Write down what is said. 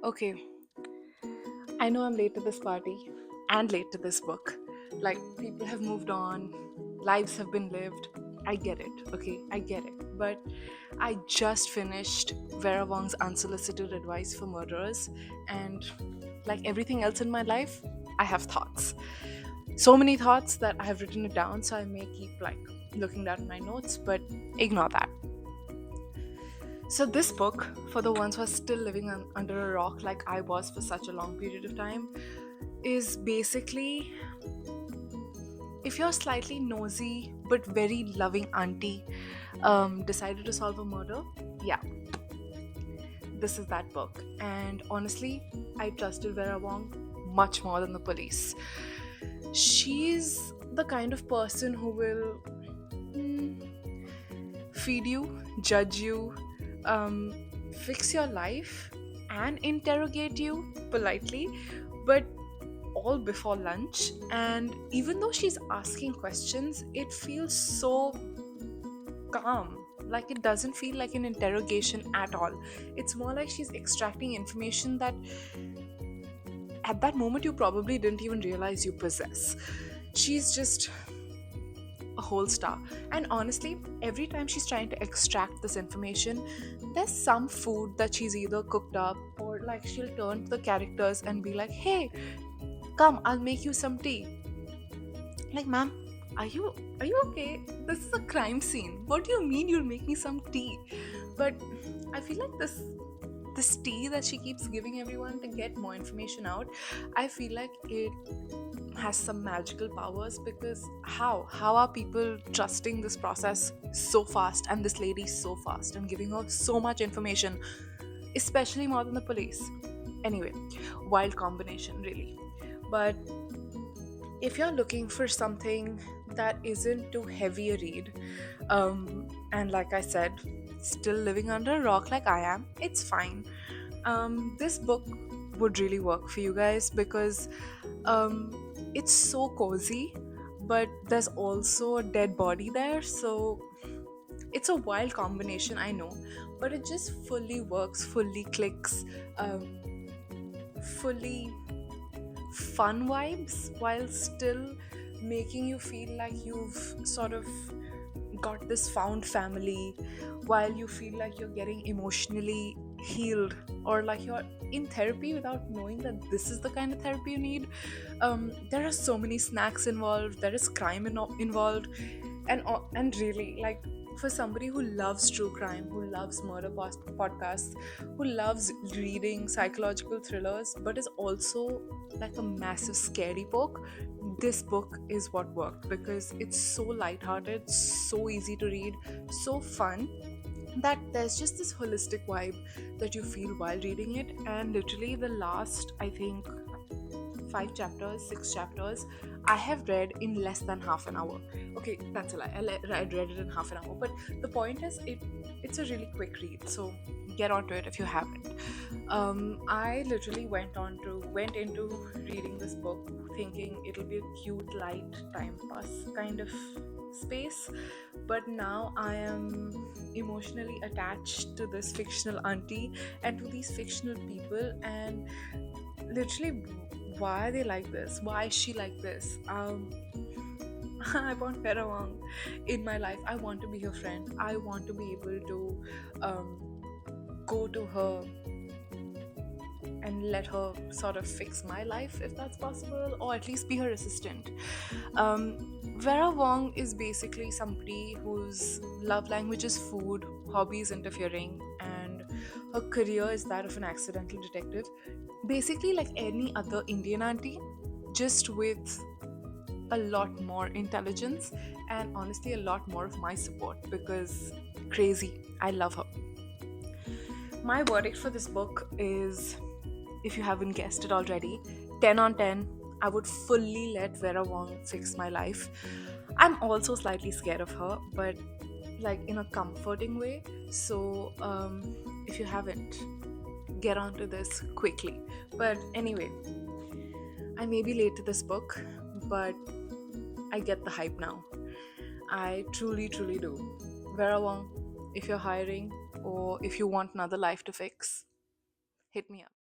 Okay, I know I'm late to this party and late to this book. Like, people have moved on, lives have been lived. I get it, okay? I get it. But I just finished Vera Wong's Unsolicited Advice for Murderers, and like everything else in my life, I have thoughts. So many thoughts that I have written it down, so I may keep like looking down at my notes, but ignore that. So, this book, for the ones who are still living under a rock like I was for such a long period of time, is basically if you're slightly nosy but very loving auntie decided to solve a murder, yeah, this is that book. And honestly, I trusted Vera Wong much more than the police. She's the kind of person who will feed you, judge you, fix your life, and interrogate you politely, but all before lunch. And even though she's asking questions, it feels so calm. Like, it doesn't feel like an interrogation at all. It's more like she's extracting information that at that moment you probably didn't even realize you possess. She's just a whole star. And honestly, every time she's trying to extract this information, there's some food that she's either cooked up, or like she'll turn to the characters and be like, hey, come, I'll make you some tea. Like, ma'am, are you okay? This is a crime scene. What do you mean you'll make me some tea? But I feel like this tea that she keeps giving everyone to get more information out, I feel like it has some magical powers, because how are people trusting this process so fast, and this lady so fast, and giving her so much information, especially more than the police? Anyway, wild combination, really. But if you're looking for something that isn't too heavy a read, and like I said, still living under a rock like I am, it's fine. This book would really work for you guys, because it's so cozy, but there's also a dead body there, so it's a wild combination, I know, but it just fully works, fully clicks, fully fun vibes, while still making you feel like you've sort of got this found family, while you feel like you're getting emotionally healed, or like you're in therapy without knowing that this is the kind of therapy you need. There are so many snacks involved, there is crime involved, and really, like, for somebody who loves true crime, who loves murder podcasts, who loves reading psychological thrillers, but is also like a massive scary book, this book is what worked, because it's so lighthearted, so easy to read, so fun, that there's just this holistic vibe that you feel while reading it. And literally, the last, I think, 6 chapters, I have read in less than half an hour. Okay, that's a lie. I read it in half an hour. But the point is, it's a really quick read. So get onto it if you haven't. I literally went into reading this book thinking it'll be a cute, light time pass kind of space. But now I am emotionally attached to this fictional auntie and to these fictional people, and literally, why are they like this? Why is she like this? I want Vera Wong in my life. I want to be her friend. I want to be able to go to her and let her sort of fix my life, if that's possible, or at least be her assistant. Vera Wong is basically somebody whose love language is food, hobbies interfering, and her career is that of an accidental detective. Basically, like any other Indian auntie, just with a lot more intelligence, and honestly, a lot more of my support, because crazy, I love her. My verdict for this book is, if you haven't guessed it already, 10 on 10. I would fully let Vera Wong fix my life. I'm also slightly scared of her, but like in a comforting way. So, if you haven't, get onto this quickly. But anyway, I may be late to this book, but I get the hype now. I truly, truly do. Vera Wong, if you're hiring, or if you want another life to fix, hit me up.